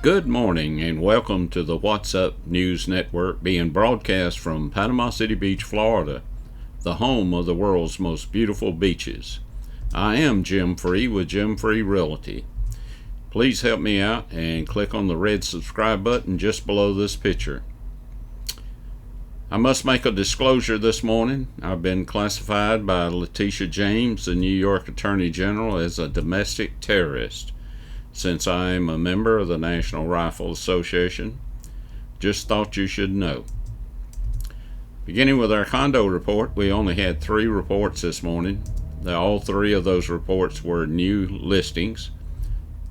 Good morning and welcome to the What's Up News Network being broadcast from Panama City Beach, Florida, the home of the world's most beautiful beaches. I am Jim Free with Jim Free Realty. Please help me out and click on the red subscribe button just below this picture. I must make a disclosure this morning. I've been classified by Letitia James, the New York Attorney General, as a domestic terrorist. Since I am a member of the National Rifle Association, just thought you should know. Beginning with our condo report, we only had 3 reports this morning. All 3 of those reports were new listings.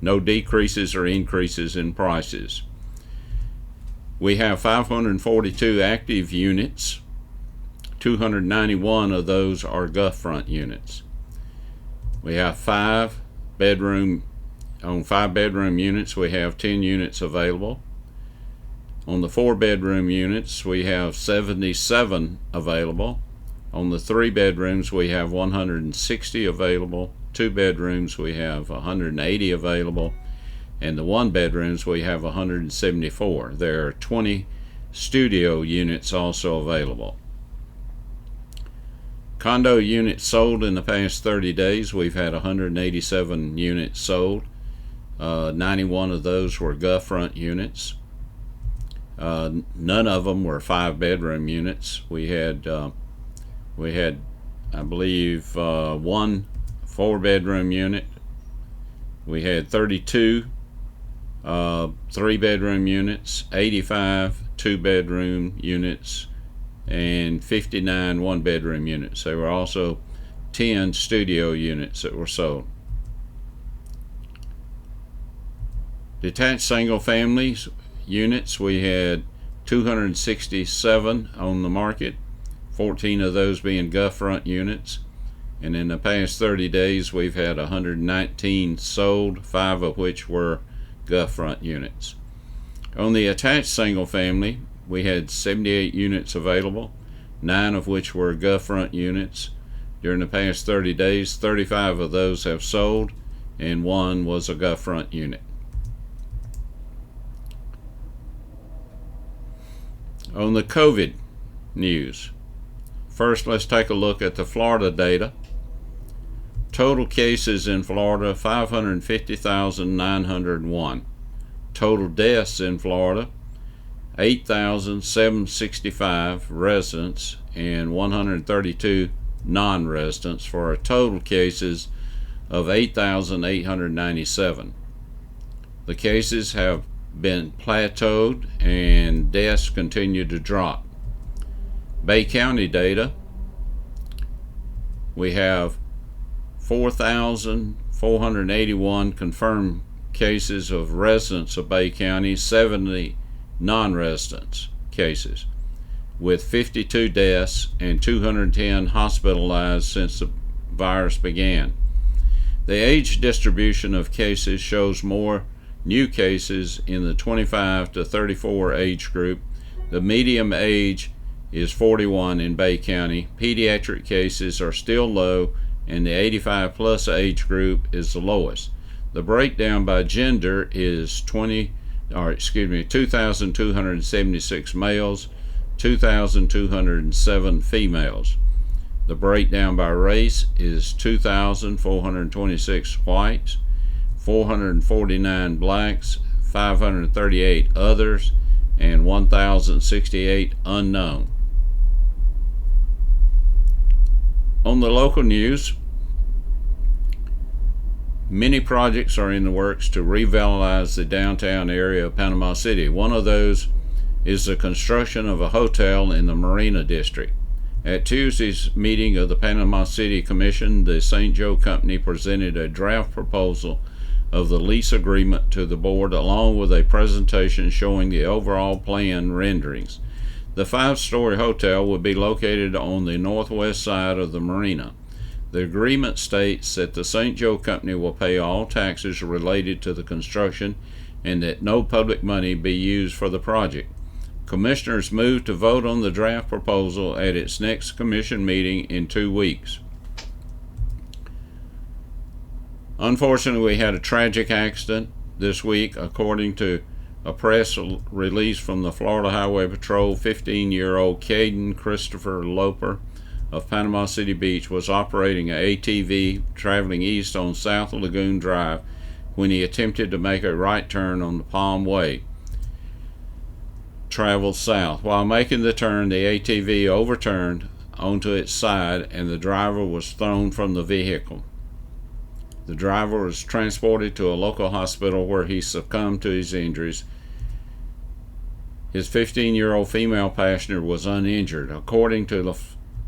No decreases or increases in prices. We have 542 active units. 291 of those are guff-front units. We have 5 bedroom units, we have 10 units available. On the 4-bedroom units, we have 77 available. On the 3 bedrooms, we have 160 available. 2 bedrooms, we have 180 available. And the 1 bedrooms, we have 174. There are 20 studio units also available. Condo units sold in the past 30 days, we've had 187 units sold. 91 of those were guff-front units. None of them were 5-bedroom units. We had, I believe, 1 4-bedroom unit. We had 32 3-bedroom units, 85 2-bedroom units, and 59 1-bedroom units. There were also 10 studio units that were sold. Detached single families units, we had 267 on the market, 14 of those being guff-front units. And in the past 30 days, we've had 119 sold, 5 of which were guff-front units. On the attached single family, we had 78 units available, 9 of which were guff-front units. During the past 30 days, 35 of those have sold, and 1 was a guff-front unit. On the COVID news, first let's take a look at the Florida data. Total cases in Florida, 550,901. Total deaths in Florida, 8,765 residents and 132 non-residents, for a total cases of 8,897. The cases have been plateaued and deaths continue to drop. Bay County data, we have 4,481 confirmed cases of residents of Bay County, 70 non-residents cases, with 52 deaths and 210 hospitalized since the virus began. The age distribution of cases shows more new cases in the 25 to 34 age group. The median age is 41 in Bay County. Pediatric cases are still low, and the 85 plus age group is the lowest. The breakdown by gender is 2,276 males, 2,207 females. The breakdown by race is 2,426 whites, 449 blacks, 538 others, and 1,068 unknown. On the local news, many projects are in the works to revitalize the downtown area of Panama City. One of those is the construction of a hotel in the Marina District. At Tuesday's meeting of the Panama City Commission, the St. Joe Company presented a draft proposal of the lease agreement to the board, along with a presentation showing the overall plan renderings. The 5-story hotel would be located on the northwest side of the marina. The agreement states that the St. Joe Company will pay all taxes related to the construction and that no public money be used for the project. Commissioners moved to vote on the draft proposal at its next commission meeting in 2 weeks. Unfortunately, we had a tragic accident this week. According to A press release from the Florida Highway Patrol, 15-year-old Caden Christopher Loper of Panama City Beach was operating an ATV traveling east on South Lagoon Drive when he attempted to make a right turn on the Palm Way, traveled south. While making the turn, the ATV overturned onto its side and the driver was thrown from the vehicle. The driver was transported to a local hospital where he succumbed to his injuries. His 15-year-old female passenger was uninjured. According to the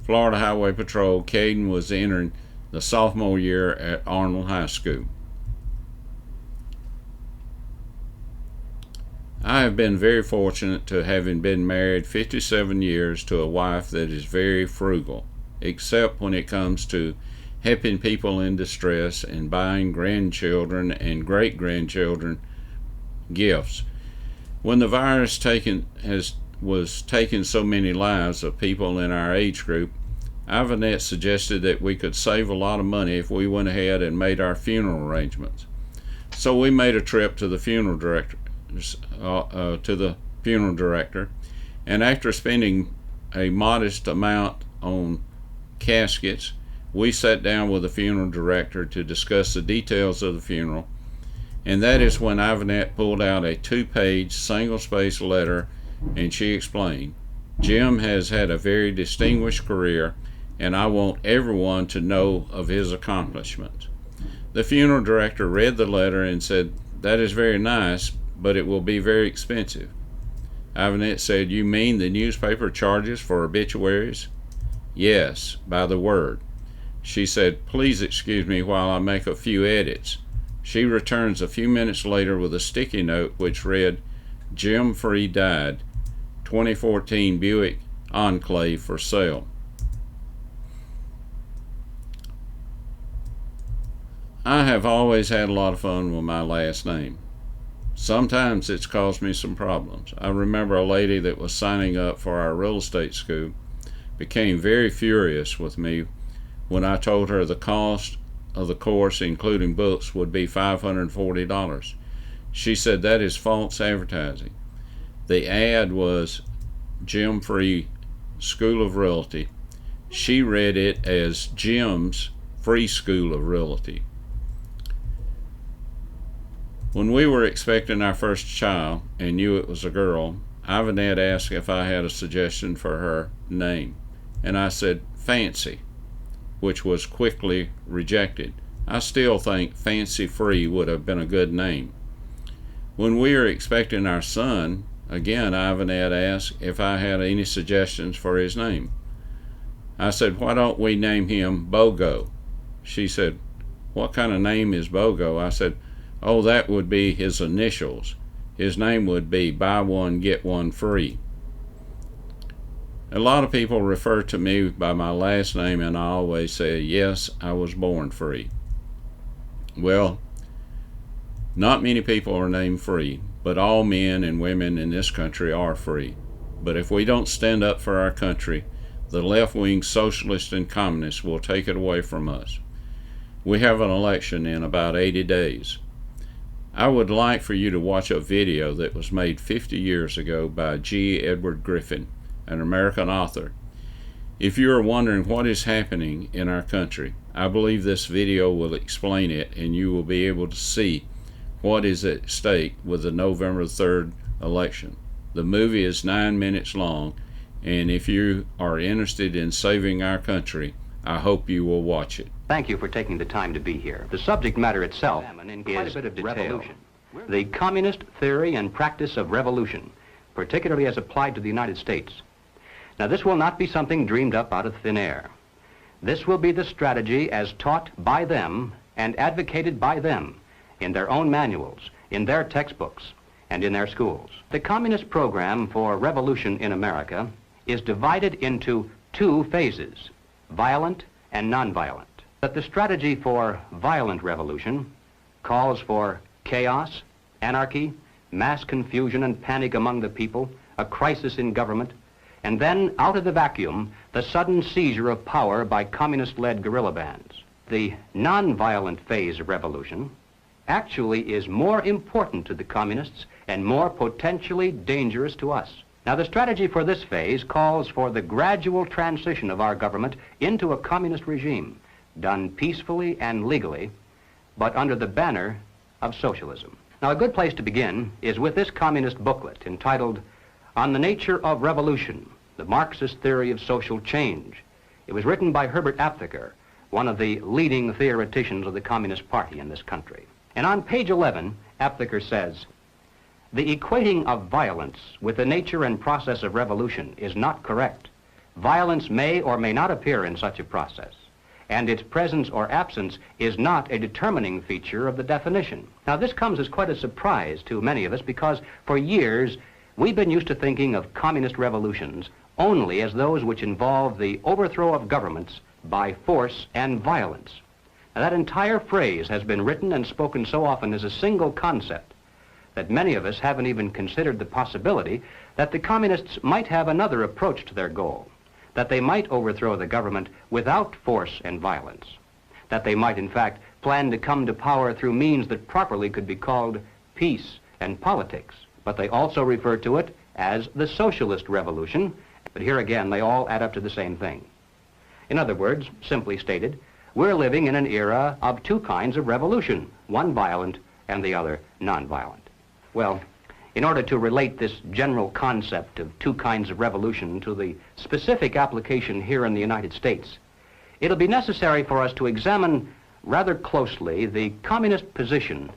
Florida Highway Patrol, Caden was entering the sophomore year at Arnold High School. I have been very fortunate to having been married 57 years to a wife that is very frugal, except when it comes to helping people in distress and buying grandchildren and great-grandchildren gifts. When the virus was taking so many lives of people in our age group, Ivanette suggested that we could save a lot of money if we went ahead and made our funeral arrangements. So we made a trip to the funeral director, and after spending a modest amount on caskets, we sat down with the funeral director to discuss the details of the funeral, and that is when Ivanette pulled out a 2-page single-spaced letter, and she explained, "Jim has had a very distinguished career, and I want everyone to know of his accomplishments." The funeral director read the letter and said, "That is very nice, but it will be very expensive." Ivanette said, "You mean the newspaper charges for obituaries?" "Yes, by the word." She said, "Please excuse me while I make a few edits." She returns a few minutes later with a sticky note which read, "Jim Free died, 2014 Buick Enclave for sale." I have always had a lot of fun with my last name. Sometimes it's caused me some problems. I remember a lady that was signing up for our real estate school became very furious with me when I told her the cost of the course, including books, would be $540. She said that is false advertising. The ad was Jim Free School of Realty. She read it as Jim's Free School of Realty. When we were expecting our first child and knew it was a girl, Ivanette asked if I had a suggestion for her name, and I said Fancy, which was quickly rejected. I still think Fancy Free would have been a good name. When we were expecting our son, again Ivanette asked if I had any suggestions for his name. I said, "Why don't we name him Bogo?" She said, "What kind of name is Bogo?" I said, "Oh, that would be his initials. His name would be Buy One, Get One Free." A lot of people refer to me by my last name, and I always say, "Yes, I was born free." Well, not many people are named Free, but all men and women in this country are free. But if we don't stand up for our country, the left-wing socialists and communists will take it away from us. We have an election in about 80 days. I would like for you to watch a video that was made 50 years ago by G. Edward Griffin, an American author. If you are wondering what is happening in our country, I believe this video will explain it, and you will be able to see what is at stake with the November 3rd election. The movie is 9 minutes long, and if you are interested in saving our country, I hope you will watch it. Thank you for taking the time to be here. The subject matter itself is revolution. The communist theory and practice of revolution, particularly as applied to the United States. Now, this will not be something dreamed up out of thin air. This will be the strategy as taught by them and advocated by them in their own manuals, in their textbooks, and in their schools. The communist program for revolution in America is divided into 2 phases, violent and nonviolent. But the strategy for violent revolution calls for chaos, anarchy, mass confusion and panic among the people, a crisis in government, and then, out of the vacuum, the sudden seizure of power by communist-led guerrilla bands. The nonviolent phase of revolution, actually is more important to the communists and more potentially dangerous to us. Now, the strategy for this phase calls for the gradual transition of our government into a communist regime, done peacefully and legally, but under the banner of socialism. Now, a good place to begin is with this communist booklet entitled On the Nature of Revolution, the Marxist Theory of Social Change. It was written by Herbert Aptheker, one of the leading theoreticians of the Communist Party in this country. And on page 11, Aptheker says, "The equating of violence with the nature and process of revolution is not correct. Violence may or may not appear in such a process, and its presence or absence is not a determining feature of the definition." Now, this comes as quite a surprise to many of us because for years we've been used to thinking of communist revolutions only as those which involve the overthrow of governments by force and violence. Now, that entire phrase has been written and spoken so often as a single concept that many of us haven't even considered the possibility that the communists might have another approach to their goal, that they might overthrow the government without force and violence, that they might in fact plan to come to power through means that properly could be called peace and politics. But they also refer to it as the socialist revolution, but here again they all add up to the same thing. In other words, simply stated, we're living in an era of two kinds of revolution, one violent and the other nonviolent. Well, in order to relate this general concept of two kinds of revolution to the specific application here in the United States, it'll be necessary for us to examine rather closely the communist position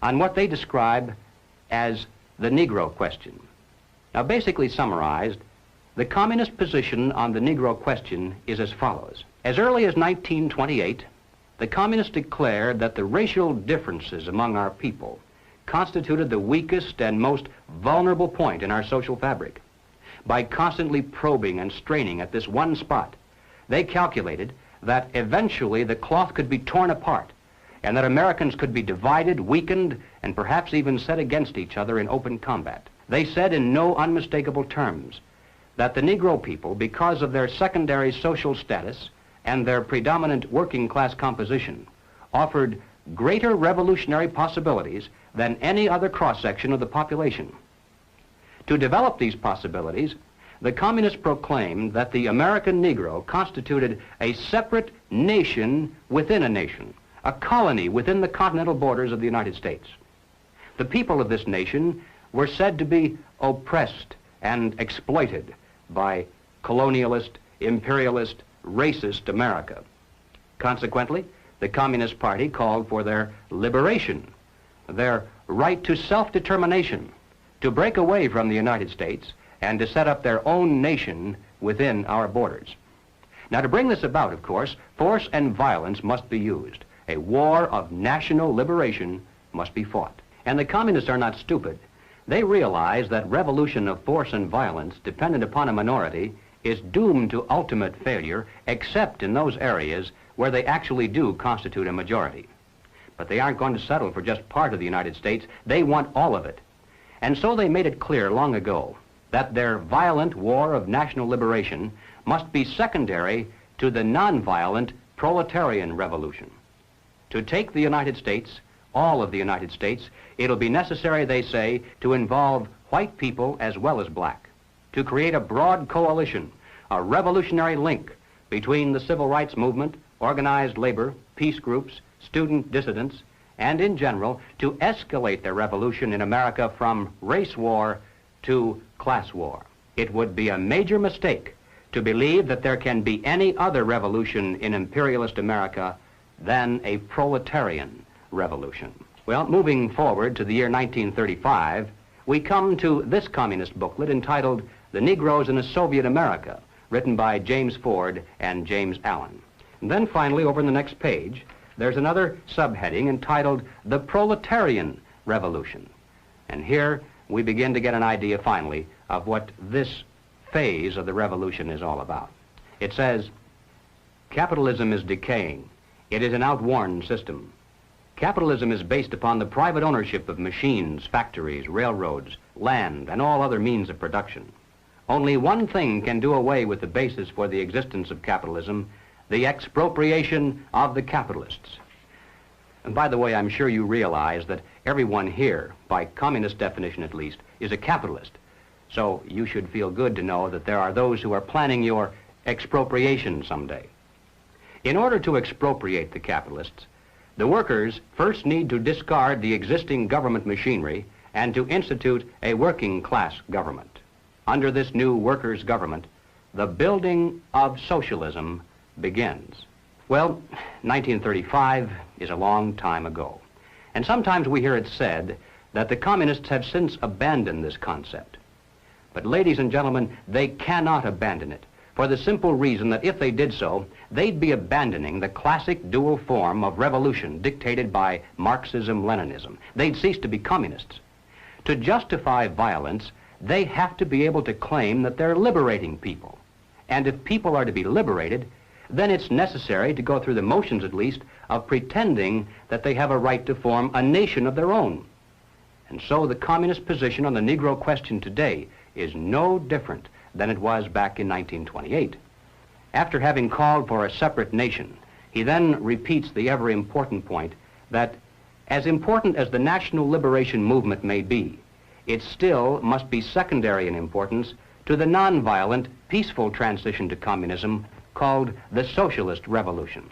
on what they describe as the Negro Question. Now, basically summarized, the communist position on the Negro Question is as follows. As early as 1928, the communists declared that the racial differences among our people constituted the weakest and most vulnerable point in our social fabric. By constantly probing and straining at this one spot, they calculated that eventually the cloth could be torn apart and that Americans could be divided, weakened, and perhaps even set against each other in open combat. They said in no unmistakable terms that the Negro people, because of their secondary social status and their predominant working class composition, offered greater revolutionary possibilities than any other cross-section of the population. To develop these possibilities, the communists proclaimed that the American Negro constituted a separate nation within a nation, a colony within the continental borders of the United States. The people of this nation were said to be oppressed and exploited by colonialist, imperialist, racist America. Consequently, the Communist Party called for their liberation, their right to self-determination, to break away from the United States and to set up their own nation within our borders. Now, to bring this about, of course, force and violence must be used. A war of national liberation must be fought. And the communists are not stupid. They realize that revolution of force and violence dependent upon a minority is doomed to ultimate failure except in those areas where they actually do constitute a majority. But they aren't going to settle for just part of the United States. They want all of it. And so they made it clear long ago that their violent war of national liberation must be secondary to the nonviolent proletarian revolution. To take the United States, all of the United States, it'll be necessary, they say, to involve white people as well as black, to create a broad coalition, a revolutionary link between the civil rights movement, organized labor, peace groups, student dissidents, and in general, to escalate the revolution in America from race war to class war. It would be a major mistake to believe that there can be any other revolution in imperialist America than a proletarian revolution. Well, moving forward to the year 1935, we come to this communist booklet entitled The Negroes in a Soviet America, written by James Ford and James Allen. And then finally, over in the next page, there's another subheading entitled The Proletarian Revolution. And here we begin to get an idea finally of what this phase of the revolution is all about. It says, capitalism is decaying. It is an outworn system. Capitalism is based upon the private ownership of machines, factories, railroads, land, and all other means of production. Only one thing can do away with the basis for the existence of capitalism, the expropriation of the capitalists. And by the way, I'm sure you realize that everyone here, by communist definition at least, is a capitalist. So you should feel good to know that there are those who are planning your expropriation someday. In order to expropriate the capitalists, the workers first need to discard the existing government machinery and to institute a working class government. Under this new workers' government, the building of socialism begins. Well, 1935 is a long time ago, and sometimes we hear it said that the communists have since abandoned this concept. But ladies and gentlemen, they cannot abandon it, for the simple reason that if they did so, they'd be abandoning the classic dual form of revolution dictated by Marxism-Leninism. They'd cease to be communists. To justify violence, they have to be able to claim that they're liberating people. And if people are to be liberated, then it's necessary to go through the motions, at least, of pretending that they have a right to form a nation of their own. And so the communist position on the Negro question today is no different than it was back in 1928. After having called for a separate nation, he then repeats the ever-important point that as important as the national liberation movement may be, it still must be secondary in importance to the nonviolent, peaceful transition to communism called the socialist revolution.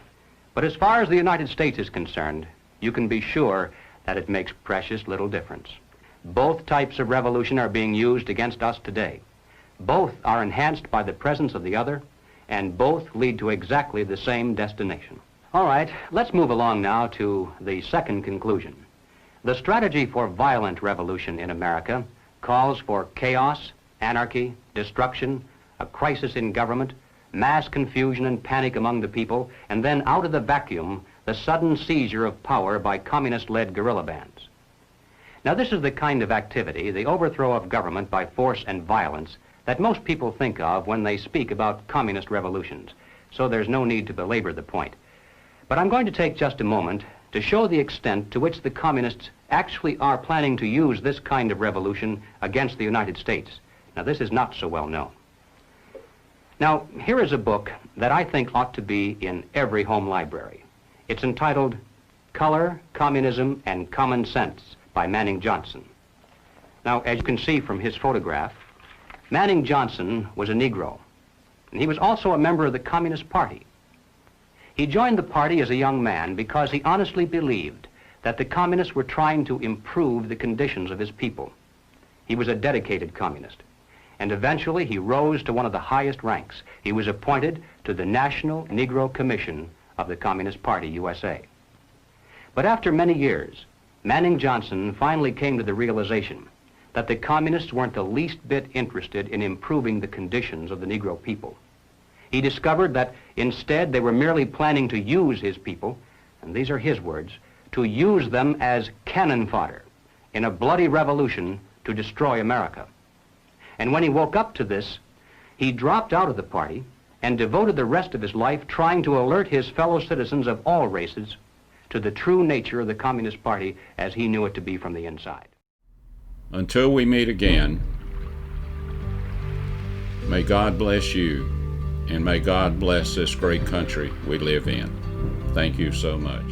But as far as the United States is concerned, you can be sure that it makes precious little difference. Both types of revolution are being used against us today. Both are enhanced by the presence of the other, and both lead to exactly the same destination. All right, let's move along now to the second conclusion. The strategy for violent revolution in America calls for chaos, anarchy, destruction, a crisis in government, mass confusion and panic among the people, and then out of the vacuum, the sudden seizure of power by communist-led guerrilla bands. Now, this is the kind of activity, the overthrow of government by force and violence, that most people think of when they speak about communist revolutions, so there's no need to belabor the point. But I'm going to take just a moment to show the extent to which the communists actually are planning to use this kind of revolution against the United States. Now, this is not so well known. Now, here is a book that I think ought to be in every home library. It's entitled Color, Communism, and Common Sense by Manning Johnson. Now, as you can see from his photograph, Manning Johnson was a Negro, and he was also a member of the Communist Party. He joined the party as a young man because he honestly believed that the communists were trying to improve the conditions of his people. He was a dedicated communist, and eventually he rose to one of the highest ranks. He was appointed to the National Negro Commission of the Communist Party, USA. But after many years, Manning Johnson finally came to the realization that the communists weren't the least bit interested in improving the conditions of the Negro people. He discovered that instead they were merely planning to use his people, and these are his words, to use them as cannon fodder in a bloody revolution to destroy America. And when he woke up to this, he dropped out of the party and devoted the rest of his life trying to alert his fellow citizens of all races to the true nature of the Communist Party as he knew it to be from the inside. Until we meet again, may God bless you, and may God bless this great country we live in. Thank you so much.